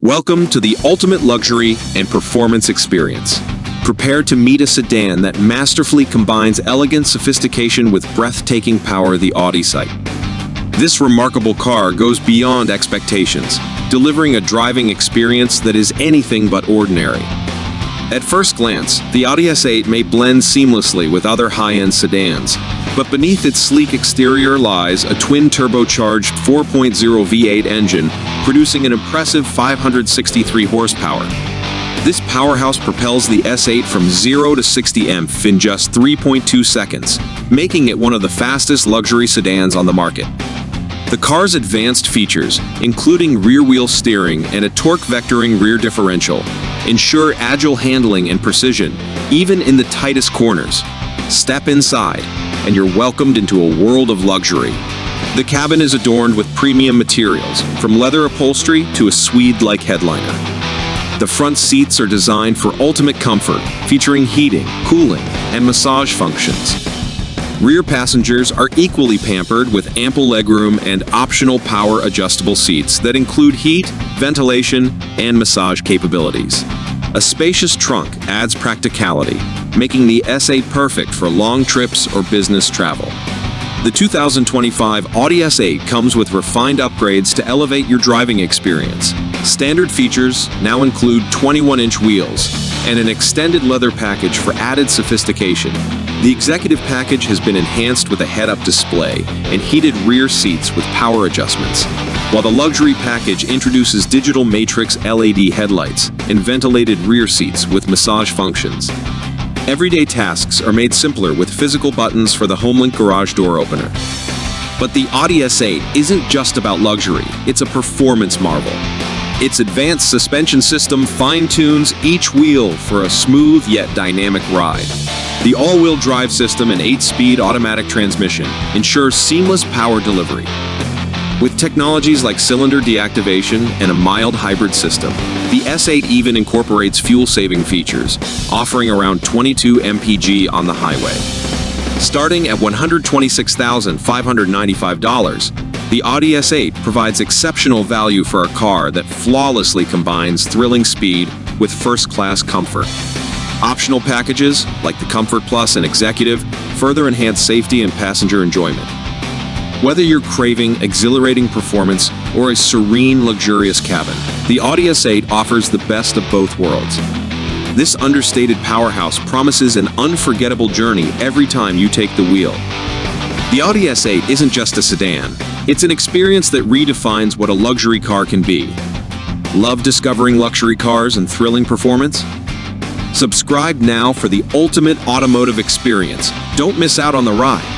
Welcome to the ultimate luxury and performance experience. Prepare to meet a sedan that masterfully combines elegant sophistication with breathtaking power, the Audi S8. This remarkable car goes beyond expectations, delivering a driving experience that is anything but ordinary. At first glance, the Audi S8 may blend seamlessly with other high-end sedans, but beneath its sleek exterior lies a twin-turbocharged 4.0 V8 engine producing an impressive 563 horsepower. This powerhouse propels the S8 from 0 to 60 mph in just 3.2 seconds, making it one of the fastest luxury sedans on the market. The car's advanced features, including rear-wheel steering and a torque vectoring rear differential, ensure agile handling and precision, even in the tightest corners. Step inside, and you're welcomed into a world of luxury. The cabin is adorned with premium materials, from leather upholstery to a suede-like headliner. The front seats are designed for ultimate comfort, featuring heating, cooling, and massage functions. Rear passengers are equally pampered with ample legroom and optional power-adjustable seats that include heat, ventilation, and massage capabilities. A spacious trunk adds practicality, making the S8 perfect for long trips or business travel. The 2025 Audi S8 comes with refined upgrades to elevate your driving experience. Standard features now include 21-inch wheels and an extended leather package for added sophistication. The executive package has been enhanced with a head-up display and heated rear seats with power adjustments, while the luxury package introduces digital matrix LED headlights and ventilated rear seats with massage functions. Everyday tasks are made simpler with physical buttons for the HomeLink garage door opener. But the Audi S8 isn't just about luxury, it's a performance marvel. Its advanced suspension system fine-tunes each wheel for a smooth yet dynamic ride. The all-wheel drive system and 8-speed automatic transmission ensures seamless power delivery. With technologies like cylinder deactivation and a mild hybrid system, the S8 even incorporates fuel-saving features, offering around 22 mpg on the highway. Starting at $126,595, the Audi S8 provides exceptional value for a car that flawlessly combines thrilling speed with first-class comfort. Optional packages, like the Comfort Plus and Executive, further enhance safety and passenger enjoyment. Whether you're craving exhilarating performance or a serene, luxurious cabin, the Audi S8 offers the best of both worlds. This understated powerhouse promises an unforgettable journey every time you take the wheel. The Audi S8 isn't just a sedan, it's an experience that redefines what a luxury car can be. Love discovering luxury cars and thrilling performance? Subscribe now for the ultimate automotive experience. Don't miss out on the ride.